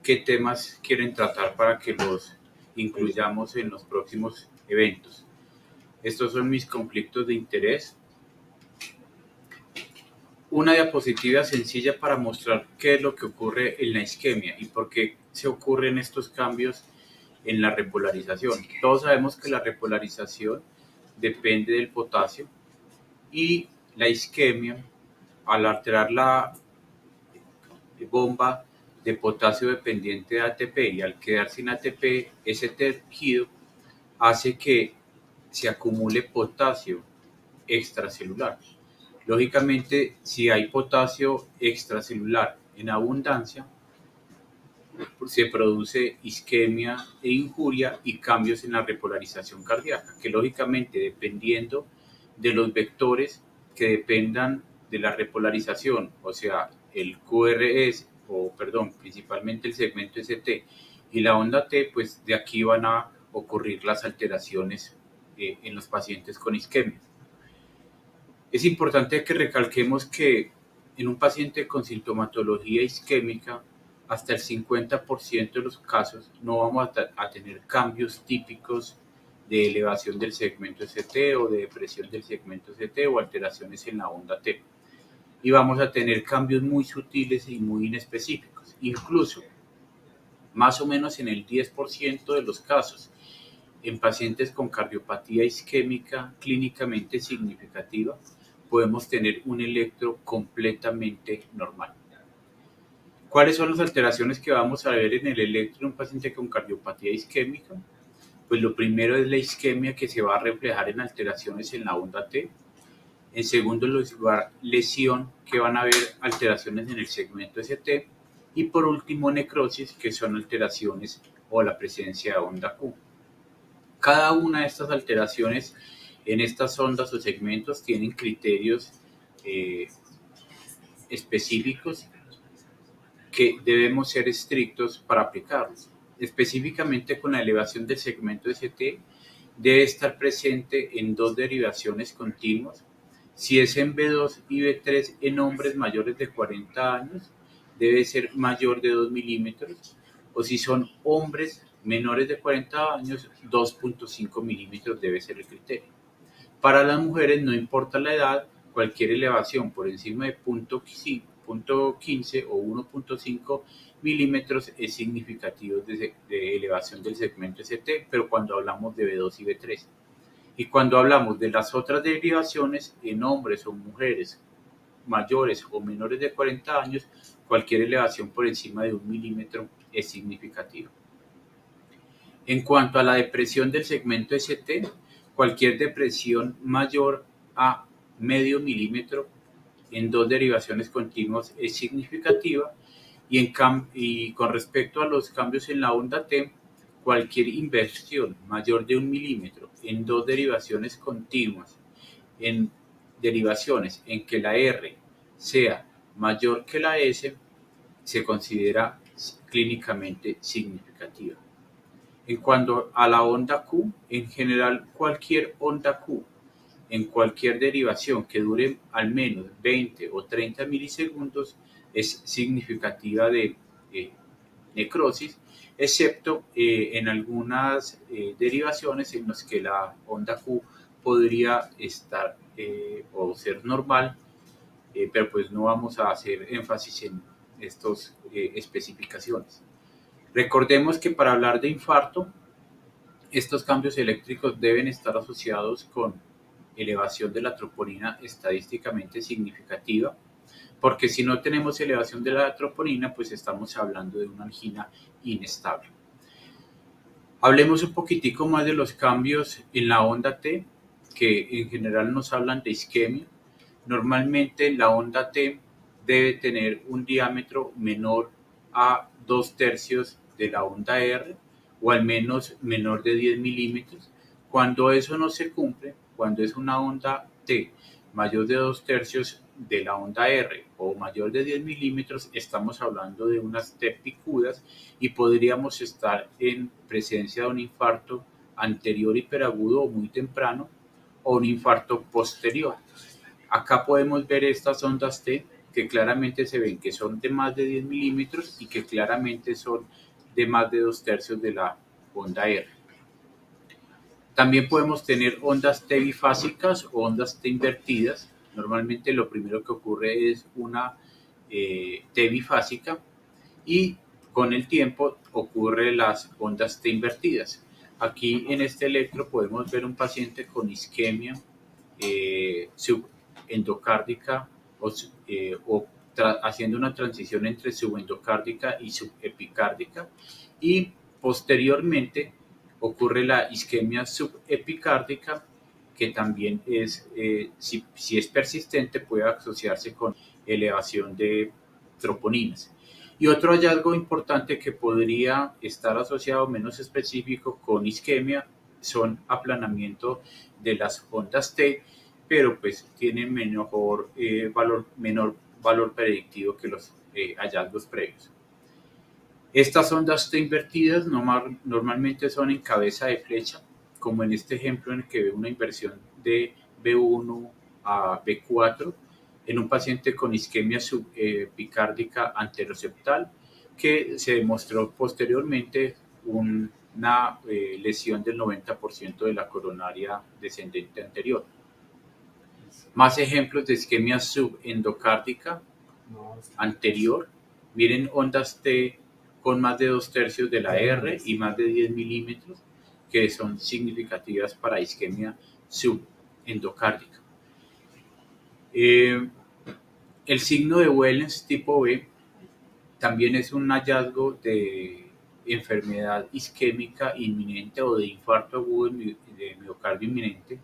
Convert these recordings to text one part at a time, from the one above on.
qué temas quieren tratar para que los incluyamos en los próximos eventos. Estos son mis conflictos de interés. Una diapositiva sencilla para mostrar qué es lo que ocurre en la isquemia y por qué se ocurren estos cambios en la repolarización. Todos sabemos que la repolarización depende del potasio y la isquemia, al alterar la bomba de potasio dependiente de ATP y al quedar sin ATP, ese tejido hace que se acumule potasio extracelular. Lógicamente, si hay potasio extracelular en abundancia, se produce isquemia e injuria y cambios en la repolarización cardíaca, que lógicamente, dependiendo de los vectores que dependan de la repolarización, o sea, el QRS, principalmente el segmento ST y la onda T, pues de aquí van a ocurrir las alteraciones en los pacientes con isquemia. Es importante que recalquemos que en un paciente con sintomatología isquémica, hasta el 50% de los casos no vamos a tener cambios típicos de elevación del segmento ST o de depresión del segmento ST o alteraciones en la onda T. Y vamos a tener cambios muy sutiles y muy inespecíficos. Incluso, más o menos en el 10% de los casos, en pacientes con cardiopatía isquémica clínicamente significativa, podemos tener un electro completamente normal. ¿Cuáles son las alteraciones que vamos a ver en el electro en un paciente con cardiopatía isquémica? Pues lo primero es la isquemia, que se va a reflejar en alteraciones en la onda T. En segundo lugar, lesión, que van a haber alteraciones en el segmento ST. Y por último, necrosis, que son alteraciones o la presencia de onda Q. Cada una de estas alteraciones en estas ondas o segmentos tienen criterios específicos que debemos ser estrictos para aplicarlos. Específicamente con la elevación del segmento ST, debe estar presente en 2 derivaciones continuas. Si es en B2 y B3 en hombres mayores de 40 años, debe ser mayor de 2 milímetros, o si son hombres menores de 40 años, 2.5 milímetros debe ser el criterio. Para las mujeres, no importa la edad, cualquier elevación por encima de 0.15 o 1.5 milímetros es significativo de elevación del segmento ST, pero cuando hablamos de B2 y B3. Y cuando hablamos de las otras derivaciones en hombres o mujeres mayores o menores de 40 años, cualquier elevación por encima de 1 milímetro es significativa. En cuanto a la depresión del segmento ST, cualquier depresión mayor a medio milímetro en 2 derivaciones continuas es significativa, y con respecto a los cambios en la onda T, cualquier inversión mayor de 1 milímetro en 2 derivaciones continuas, en derivaciones en que la R sea mayor que la S, se considera clínicamente significativa. En cuanto a la onda Q, en general cualquier onda Q en cualquier derivación que dure al menos 20 o 30 milisegundos es significativa de necrosis, excepto en algunas derivaciones en las que la onda Q podría estar o ser normal, pero pues no vamos a hacer énfasis en estas especificaciones. Recordemos que para hablar de infarto, estos cambios eléctricos deben estar asociados con elevación de la troponina estadísticamente significativa, porque si no tenemos elevación de la troponina, pues estamos hablando de una angina inestable. Hablemos un poquitico más de los cambios en la onda T, que en general nos hablan de isquemia. Normalmente la onda T debe tener un diámetro menor a 2/3 de la onda R, o al menos menor de 10 milímetros. Cuando eso no se cumple, cuando es una onda T mayor de 2/3 de la onda R o mayor de 10 milímetros, estamos hablando de unas T picudas y podríamos estar en presencia de un infarto anterior hiperagudo o muy temprano, o un infarto posterior. Acá podemos ver estas ondas T que claramente se ven que son de más de 10 milímetros y que claramente son de más de 2/3 de la onda R. También podemos tener ondas T bifásicas o ondas T invertidas. Normalmente lo primero que ocurre es una T bifásica y con el tiempo ocurren las ondas T invertidas. Aquí en este electro podemos ver un paciente con isquemia subendocárdica o haciendo una transición entre subendocárdica y subepicárdica, y posteriormente ocurre la isquemia subepicárdica, que también es, si es persistente, puede asociarse con elevación de troponinas. Y otro hallazgo importante que podría estar asociado, menos específico, con isquemia son aplanamiento de las ondas T, pero pues tienen menor valor predictivo que los hallazgos previos. Estas ondas T invertidas normalmente son en cabeza de flecha, como en este ejemplo en el que veo una inversión de B1 a B4 en un paciente con isquemia subepicárdica anteroseptal, que se demostró posteriormente una lesión del 90% de la coronaria descendente anterior. Más ejemplos de isquemia subendocárdica anterior. Miren ondas T con más de 2/3 de la R y más de 10 milímetros, que son significativas para isquemia subendocárdica. El signo de Wellens tipo B también es un hallazgo de enfermedad isquémica inminente o de infarto agudo de miocardio inminente,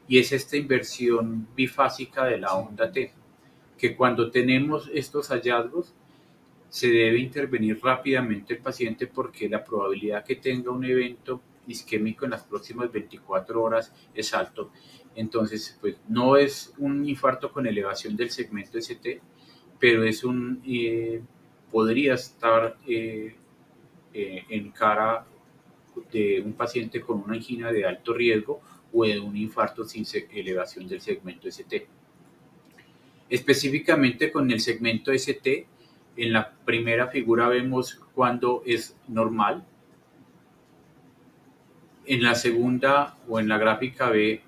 y es esta inversión bifásica de la onda T, que cuando tenemos estos hallazgos se debe intervenir rápidamente el paciente, porque la probabilidad que tenga un evento isquémico en las próximas 24 horas es alto. Entonces, pues no es un infarto con elevación del segmento ST, pero es podría estar en cara de un paciente con una angina de alto riesgo o de un infarto sin elevación del segmento ST. Específicamente con el segmento ST, en la primera figura vemos cuando es normal. En la segunda o en la gráfica B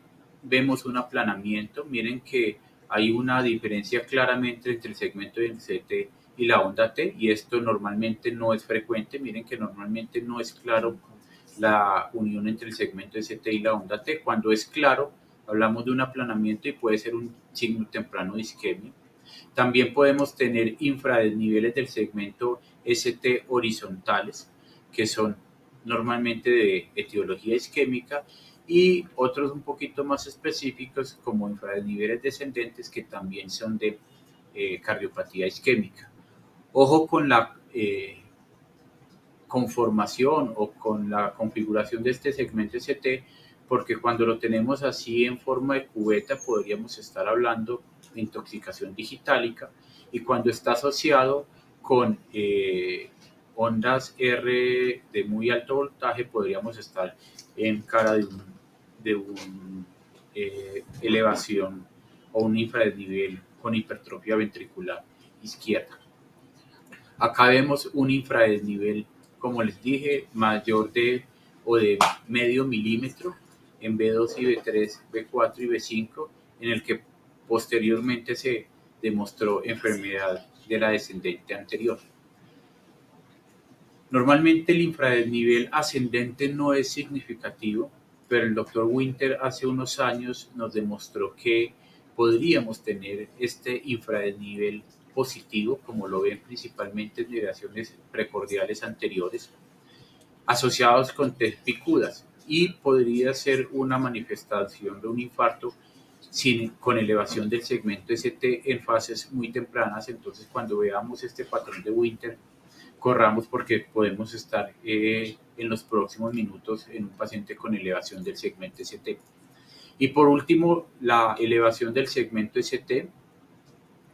vemos un aplanamiento. Miren que hay una diferencia claramente entre el segmento del ST y la onda T, y esto normalmente no es frecuente. Miren que normalmente no es claro la unión entre el segmento ST y la onda T. Cuando es claro, hablamos de un aplanamiento y puede ser un signo temprano de isquemia. También podemos tener infradesniveles del segmento ST horizontales, que son normalmente de etiología isquémica, y otros un poquito más específicos como infradesniveles descendentes, que también son de cardiopatía isquémica. Ojo con la conformación o con la configuración de este segmento ST, porque cuando lo tenemos así en forma de cubeta podríamos estar hablando de intoxicación digitálica, y cuando está asociado con ondas R de muy alto voltaje podríamos estar en cara de un elevación o un infradesnivel con hipertrofia ventricular izquierda. Acá vemos un infradesnivel, como les dije, mayor o de medio milímetro en B2 y B3, B4 y B5, en el que posteriormente se demostró enfermedad de la descendente anterior. Normalmente el infradesnivel ascendente no es significativo, pero el doctor Winter hace unos años nos demostró que podríamos tener este infradesnivel positivo, como lo ven principalmente en migraciones precordiales anteriores, asociados con T picudas, y podría ser una manifestación de un infarto con elevación del segmento ST en fases muy tempranas. Entonces, cuando veamos este patrón de Winter, corramos, porque podemos estar en los próximos minutos en un paciente con elevación del segmento ST. Y por último, la elevación del segmento ST,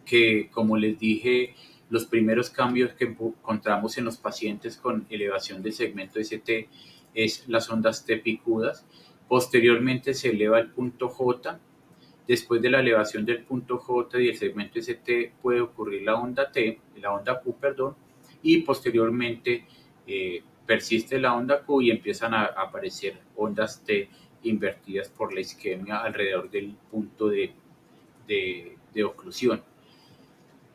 que como les dije, los primeros cambios que encontramos en los pacientes con elevación del segmento ST es las ondas T picudas. Posteriormente se eleva el punto J. Después de la elevación del punto J y el segmento ST puede ocurrir la onda Q, perdón, y posteriormente persiste la onda Q y empiezan a aparecer ondas T invertidas por la isquemia alrededor del punto de oclusión.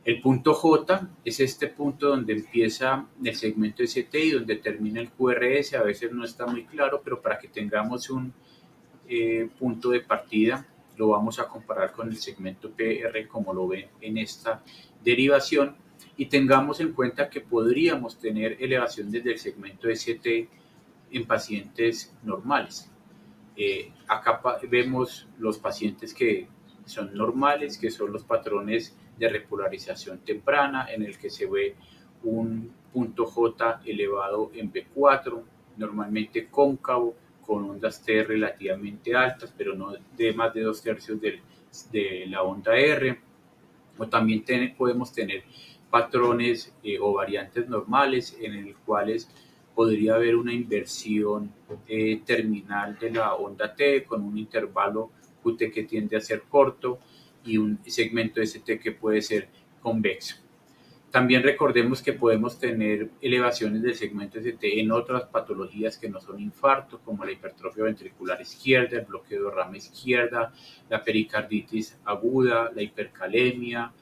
El punto J es este punto donde empieza el segmento ST y donde termina el QRS. A veces no está muy claro, pero para que tengamos un punto de partida, lo vamos a comparar con el segmento PR como lo ven en esta derivación, y tengamos en cuenta que podríamos tener elevación desde el segmento ST en pacientes normales. Acá vemos los pacientes que son normales, que son los patrones de repolarización temprana, en el que se ve un punto J elevado en B4, normalmente cóncavo, con ondas T relativamente altas, pero no de más de 2/3 de la onda R. O también podemos tener patrones o variantes normales en el cuales podría haber una inversión terminal de la onda T con un intervalo QT que tiende a ser corto y un segmento ST que puede ser convexo. También recordemos que podemos tener elevaciones del segmento ST en otras patologías que no son infarto, como la hipertrofia ventricular izquierda, el bloqueo de rama izquierda, la pericarditis aguda, la hipercalemia,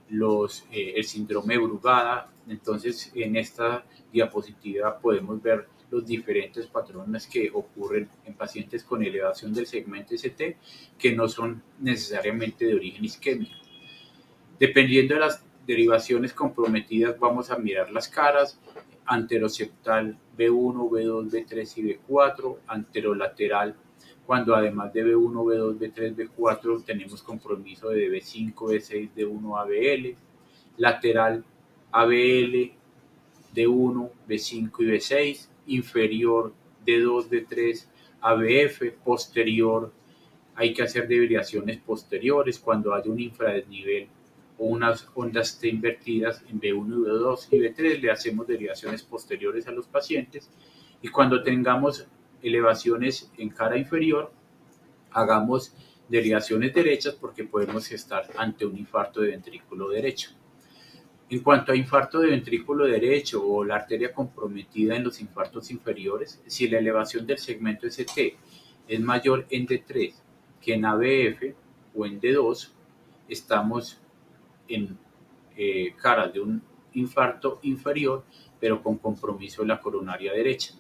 el síndrome de Brugada. Entonces, en esta diapositiva podemos ver los diferentes patrones que ocurren en pacientes con elevación del segmento ST que no son necesariamente de origen isquémico. Dependiendo de las derivaciones comprometidas, vamos a mirar las caras: anteroseptal B1, B2, B3 y B4, anterolateral, cuando además de B1, B2, B3, B4 tenemos compromiso de B5, B6, D1, ABL, lateral ABL, D1, B5 y B6, inferior D2, D3, ABF, posterior hay que hacer derivaciones posteriores cuando haya un infradesnivel o unas ondas T invertidas en B1, B2 y B3, le hacemos derivaciones posteriores a los pacientes, y cuando tengamos elevaciones en cara inferior, hagamos derivaciones derechas porque podemos estar ante un infarto de ventrículo derecho. En cuanto a infarto de ventrículo derecho o la arteria comprometida en los infartos inferiores, si la elevación del segmento ST es mayor en D3 que en ABF o en D2, estamos en caras de un infarto inferior, pero con compromiso de la coronaria derecha.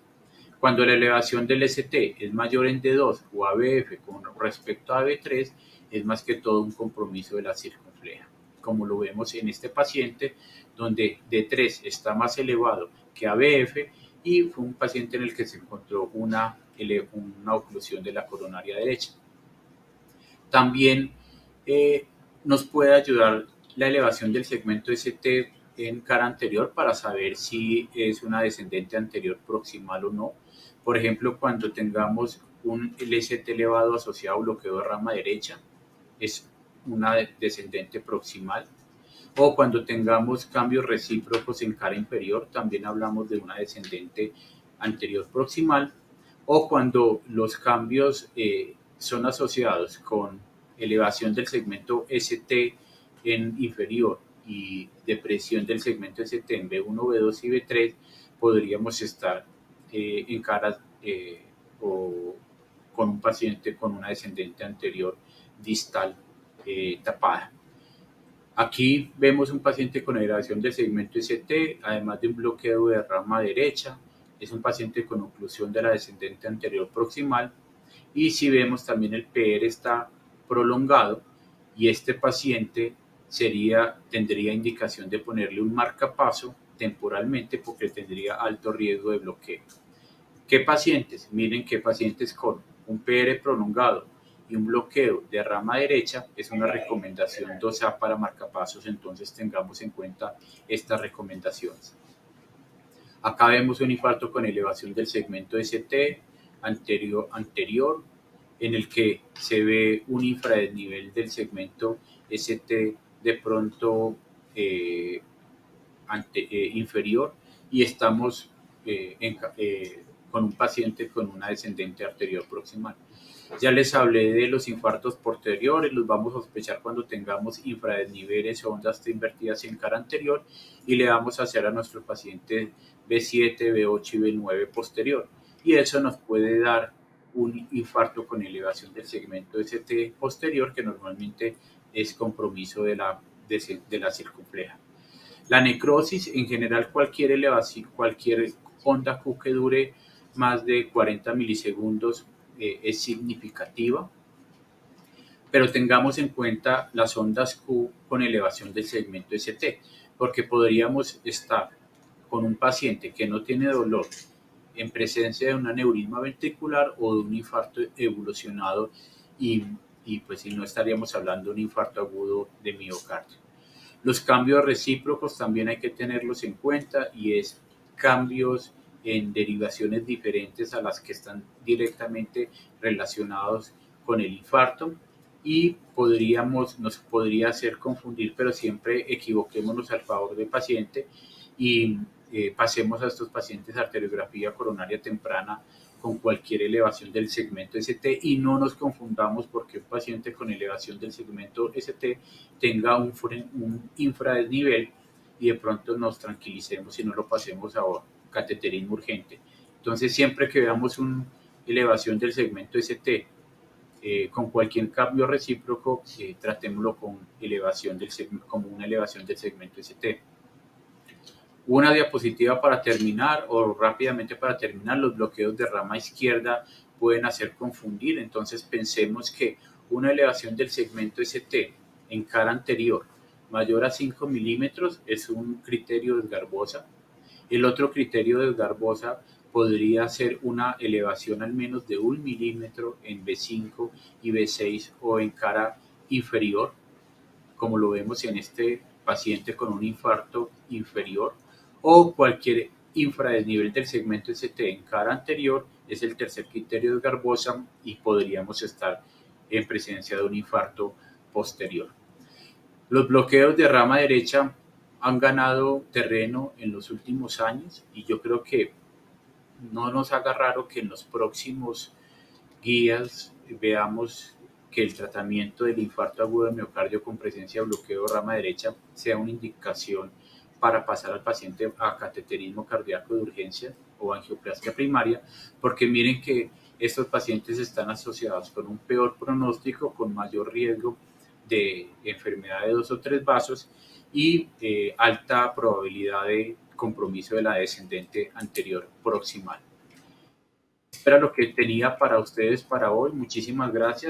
Cuando la elevación del ST es mayor en D2 o ABF con respecto a AB3, es más que todo un compromiso de la circunfleja, como lo vemos en este paciente, donde D3 está más elevado que ABF y fue un paciente en el que se encontró una oclusión de la coronaria derecha. También nos puede ayudar la elevación del segmento ST en cara anterior para saber si es una descendente anterior proximal o no. Por ejemplo, cuando tengamos un LST elevado asociado a bloqueo de rama derecha, es una descendente proximal. O cuando tengamos cambios recíprocos en cara inferior, también hablamos de una descendente anterior proximal. O cuando los cambios son asociados con elevación del segmento ST en inferior y depresión del segmento ST en B1, B2 y B3, podríamos estar en caras o con un paciente con una descendente anterior distal tapada. Aquí vemos un paciente con elevación del segmento ST, además de un bloqueo de rama derecha. Es un paciente con oclusión de la descendente anterior proximal. Y si vemos también el PR está prolongado, y este paciente tendría indicación de ponerle un marcapaso temporalmente porque tendría alto riesgo de bloqueo. ¿Qué pacientes? Miren qué pacientes con un PR prolongado y un bloqueo de rama derecha es una recomendación 2A para marcapasos, entonces tengamos en cuenta estas recomendaciones. Acá vemos un infarto con elevación del segmento ST anterior, en el que se ve un infradesnivel del segmento ST de pronto inferior, y estamos con un paciente con una descendente arterial proximal. Ya les hablé de los infartos posteriores, los vamos a sospechar cuando tengamos infradesniveles o ondas T invertidas en cara anterior y le vamos a hacer a nuestro paciente B7, B8 y B9 posterior. Y eso nos puede dar un infarto con elevación del segmento ST posterior, que normalmente es compromiso de la circunfleja. La necrosis, en general, cualquier elevación, cualquier onda Q que dure más de 40 milisegundos es significativa, pero tengamos en cuenta las ondas Q con elevación del segmento ST, porque podríamos estar con un paciente que no tiene dolor en presencia de un aneurisma ventricular o de un infarto evolucionado y pues no estaríamos hablando de un infarto agudo de miocardio. Los cambios recíprocos también hay que tenerlos en cuenta y es cambios en derivaciones diferentes a las que están directamente relacionados con el infarto y nos podría hacer confundir, pero siempre equivoquémonos al favor del paciente y pasemos a estos pacientes arteriografía coronaria temprana con cualquier elevación del segmento ST y no nos confundamos porque un paciente con elevación del segmento ST tenga un infradesnivel y de pronto nos tranquilicemos y no lo pasemos a cateterismo urgente. Entonces, siempre que veamos una elevación del segmento ST con cualquier cambio recíproco, tratémoslo con como una elevación del segmento ST. Una diapositiva para terminar o rápidamente para terminar, los bloqueos de rama izquierda pueden hacer confundir, entonces pensemos que una elevación del segmento ST en cara anterior mayor a 5 milímetros es un criterio de Edgar-Bosa. El otro criterio de Edgar-Bosa podría ser una elevación al menos de 1 milímetro en B5 y B6 o en cara inferior, como lo vemos en este paciente con un infarto inferior, o cualquier infradesnivel del segmento ST en cara anterior es el tercer criterio de Edgar-Bosa y podríamos estar en presencia de un infarto posterior. Los bloqueos de rama derecha han ganado terreno en los últimos años y yo creo que no nos haga raro que en los próximos guías veamos que el tratamiento del infarto agudo de miocardio con presencia de bloqueo de rama derecha sea una indicación para pasar al paciente a cateterismo cardíaco de urgencia o angioplastia primaria, porque miren que estos pacientes están asociados con un peor pronóstico, con mayor riesgo de enfermedad de 2 o 3 vasos y alta probabilidad de compromiso de la descendente anterior proximal. Era lo que tenía para ustedes para hoy. Muchísimas gracias.